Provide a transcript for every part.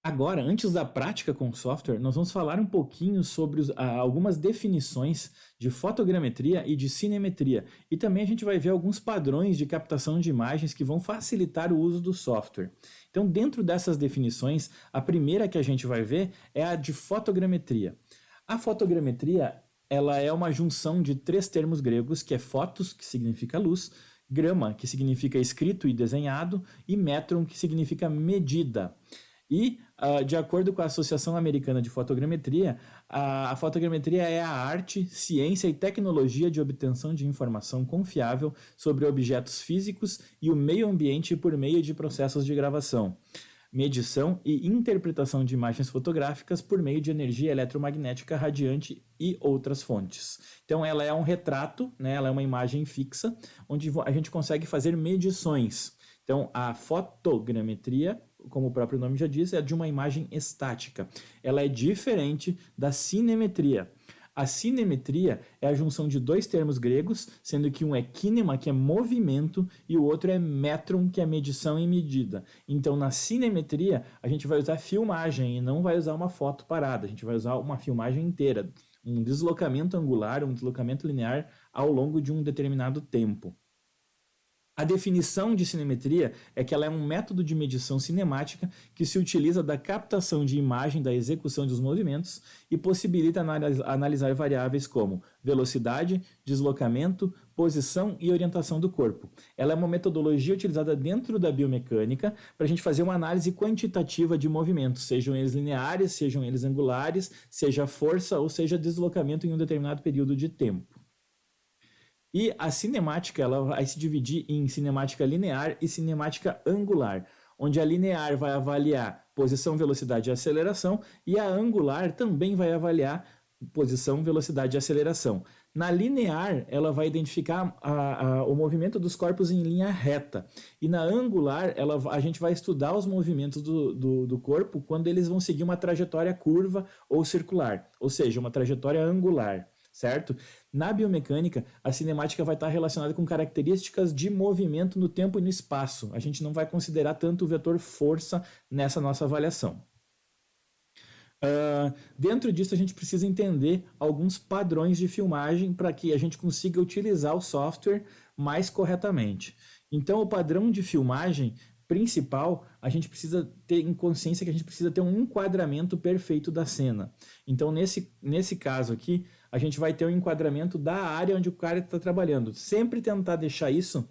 Agora, antes da prática com o software, nós vamos falar um pouquinho sobre algumas definições de fotogrametria e de cinemetria. E também a gente vai ver alguns padrões de captação de imagens que vão facilitar o uso do software. Então, dentro dessas definições, a primeira que a gente vai ver é a de fotogrametria. A fotogrametria, ela é uma junção de três termos gregos, que é photos, que significa luz, grama, que significa escrito e desenhado, e metron, que significa medida. E, de acordo com a Associação Americana de Fotogrametria, a fotogrametria é a arte, ciência e tecnologia de obtenção de informação confiável sobre objetos físicos e o meio ambiente por meio de processos de gravação, medição e interpretação de imagens fotográficas por meio de energia eletromagnética radiante e outras fontes. Então, ela é um retrato, né? Ela é uma imagem fixa, onde a gente consegue fazer medições. Então, a fotogrametria, como o próprio nome já diz, é de uma imagem estática. Ela é diferente da cinemetria. A cinemetria é a junção de dois termos gregos, sendo que um é kinema, que é movimento, e o outro é metron, que é medição e medida. Então, na cinemetria, a gente vai usar filmagem e não vai usar uma foto parada. A gente vai usar uma filmagem inteira, um deslocamento angular, um deslocamento linear ao longo de um determinado tempo. A definição de cinemetria é que ela é um método de medição cinemática que se utiliza da captação de imagem da execução dos movimentos e possibilita analisar variáveis como velocidade, deslocamento, posição e orientação do corpo. Ela é uma metodologia utilizada dentro da biomecânica para a gente fazer uma análise quantitativa de movimentos, sejam eles lineares, sejam eles angulares, seja força ou seja deslocamento em um determinado período de tempo. E a cinemática ela vai se dividir em cinemática linear e cinemática angular, onde a linear vai avaliar posição, velocidade e aceleração, e a angular também vai avaliar posição, velocidade e aceleração. Na linear, ela vai identificar o movimento dos corpos em linha reta. E na angular, a gente vai estudar os movimentos do corpo quando eles vão seguir uma trajetória curva ou circular, ou seja, uma trajetória angular. Certo? Na biomecânica, a cinemática vai estar relacionada com características de movimento no tempo e no espaço. A gente não vai considerar tanto o vetor força nessa nossa avaliação. Dentro disso, a gente precisa entender alguns padrões de filmagem para que a gente consiga utilizar o software mais corretamente. Então, o padrão de filmagem principal, a gente precisa ter em consciência que a gente precisa ter um enquadramento perfeito da cena. Então, nesse caso aqui, a gente vai ter um enquadramento da área onde o cara está trabalhando. Sempre tentar deixar isso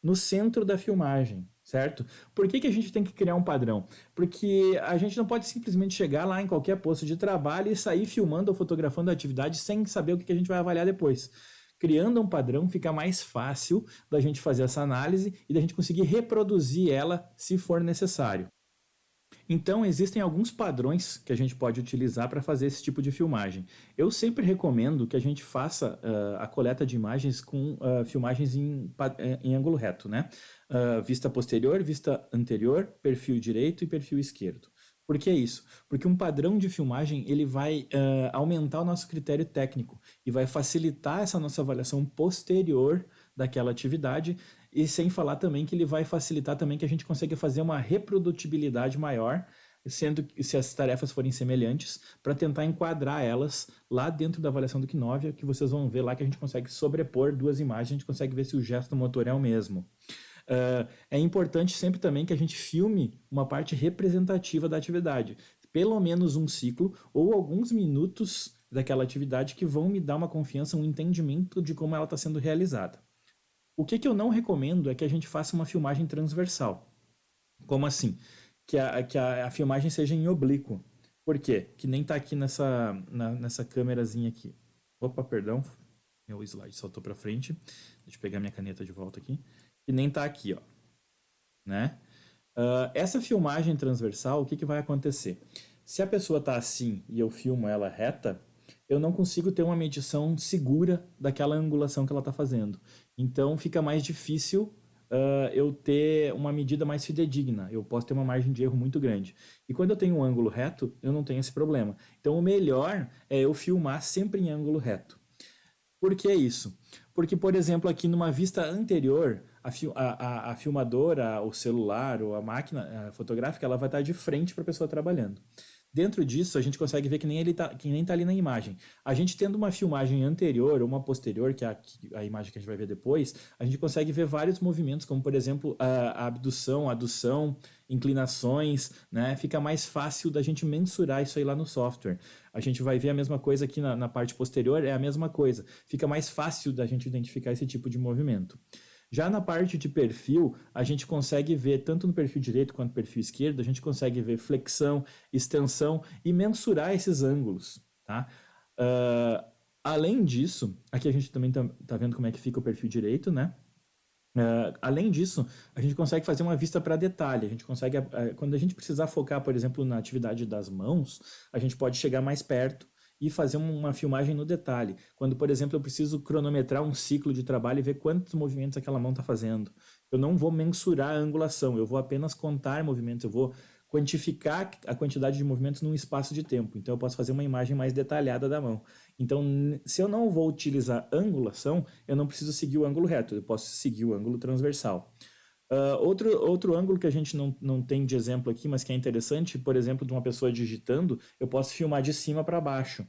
no centro da filmagem, certo? Por que a gente tem que criar um padrão? Porque a gente não pode simplesmente chegar lá em qualquer posto de trabalho e sair filmando ou fotografando a atividade sem saber o que a gente vai avaliar depois. Criando um padrão fica mais fácil da gente fazer essa análise e da gente conseguir reproduzir ela se for necessário. Então, existem alguns padrões que a gente pode utilizar para fazer esse tipo de filmagem. Eu sempre recomendo que a gente faça a coleta de imagens com filmagens em ângulo reto, né? Vista posterior, vista anterior, perfil direito e perfil esquerdo. Por que isso? Porque um padrão de filmagem ele vai aumentar o nosso critério técnico e vai facilitar essa nossa avaliação posterior daquela atividade, e sem falar também que ele vai facilitar também que a gente consiga fazer uma reprodutibilidade maior, sendo que se as tarefas forem semelhantes, para tentar enquadrar elas lá dentro da avaliação do Kinovia, que vocês vão ver lá que a gente consegue sobrepor duas imagens, a gente consegue ver se o gesto motor é o mesmo. É importante sempre também que a gente filme uma parte representativa da atividade, pelo menos um ciclo ou alguns minutos daquela atividade que vão me dar uma confiança, um entendimento de como ela está sendo realizada. O que eu não recomendo é que a gente faça uma filmagem transversal. Como assim? Que a filmagem seja em oblíquo. Por quê? Que nem está aqui nessa câmerazinha aqui. Opa, perdão. Meu slide saltou para frente. Deixa eu pegar minha caneta de volta aqui. Que nem está aqui, ó. Né? Essa filmagem transversal, o que vai acontecer? Se a pessoa está assim e eu filmo ela reta, eu não consigo ter uma medição segura daquela angulação que ela está fazendo. Então fica mais difícil eu ter uma medida mais fidedigna. Eu posso ter uma margem de erro muito grande. E quando eu tenho um ângulo reto, eu não tenho esse problema. Então o melhor é eu filmar sempre em ângulo reto. Por que isso? Porque, por exemplo, aqui numa vista anterior, a filmadora, o celular ou a máquina fotográfica, ela vai estar de frente para a pessoa trabalhando. Dentro disso, a gente consegue ver que nem tá ali na imagem. A gente tendo uma filmagem anterior ou uma posterior, que é a imagem que a gente vai ver depois, a gente consegue ver vários movimentos, como por exemplo a abdução, a adução, inclinações, né? Fica mais fácil da gente mensurar isso aí lá no software. A gente vai ver a mesma coisa aqui na parte posterior, é a mesma coisa. Fica mais fácil da gente identificar esse tipo de movimento. Já na parte de perfil, a gente consegue ver, tanto no perfil direito quanto no perfil esquerdo, a gente consegue ver flexão, extensão e mensurar esses ângulos, tá? Além disso, aqui a gente também tá vendo como é que fica o perfil direito, né? Além disso, a gente consegue fazer uma vista para detalhe. A gente consegue, quando a gente precisar focar, por exemplo, na atividade das mãos, a gente pode chegar mais perto e fazer uma filmagem no detalhe. Quando, por exemplo, eu preciso cronometrar um ciclo de trabalho e ver quantos movimentos aquela mão está fazendo. Eu não vou mensurar a angulação, eu vou apenas contar movimentos, eu vou quantificar a quantidade de movimentos num espaço de tempo. Então, eu posso fazer uma imagem mais detalhada da mão. Então, se eu não vou utilizar angulação, eu não preciso seguir o ângulo reto, eu posso seguir o ângulo transversal. Outro ângulo que a gente não tem de exemplo aqui, mas que é interessante, por exemplo, de uma pessoa digitando, eu posso filmar de cima para baixo.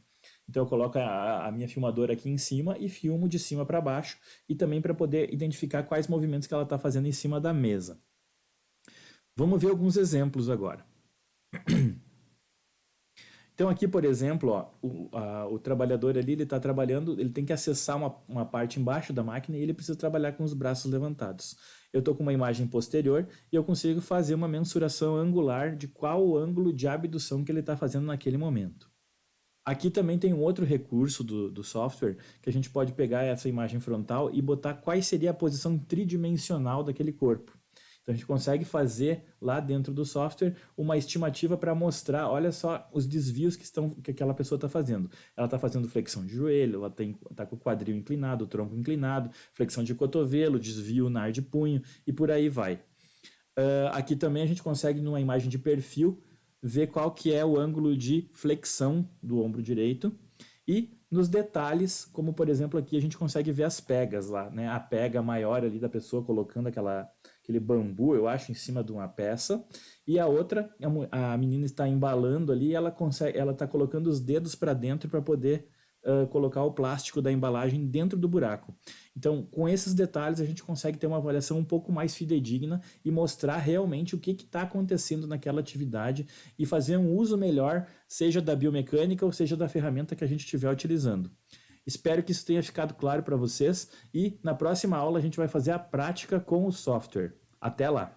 Então eu coloco a minha filmadora aqui em cima e filmo de cima para baixo, e também para poder identificar quais movimentos que ela está fazendo em cima da mesa. Vamos ver alguns exemplos agora. Então aqui, por exemplo, ó, o trabalhador ali, ele está trabalhando, ele tem que acessar uma parte embaixo da máquina e ele precisa trabalhar com os braços levantados. Eu estou com uma imagem posterior e eu consigo fazer uma mensuração angular de qual o ângulo de abdução que ele está fazendo naquele momento. Aqui também tem um outro recurso do software, que a gente pode pegar essa imagem frontal e botar qual seria a posição tridimensional daquele corpo. Então a gente consegue fazer lá dentro do software uma estimativa para mostrar, olha só os desvios que aquela pessoa está fazendo. Ela está fazendo flexão de joelho, ela está com o quadril inclinado, o tronco inclinado, flexão de cotovelo, desvio nar de punho e por aí vai. Aqui também a gente consegue, numa imagem de perfil, ver qual que é o ângulo de flexão do ombro direito e nos detalhes, como por exemplo aqui a gente consegue ver as pegas lá, né? A pega maior ali da pessoa colocando aquele bambu, eu acho, em cima de uma peça, e a outra, a menina está embalando ali, ela está colocando os dedos para dentro para poder colocar o plástico da embalagem dentro do buraco. Então, com esses detalhes, a gente consegue ter uma avaliação um pouco mais fidedigna e mostrar realmente o que está acontecendo naquela atividade e fazer um uso melhor, seja da biomecânica ou seja da ferramenta que a gente estiver utilizando. Espero que isso tenha ficado claro para vocês e na próxima aula a gente vai fazer a prática com o software. Até lá!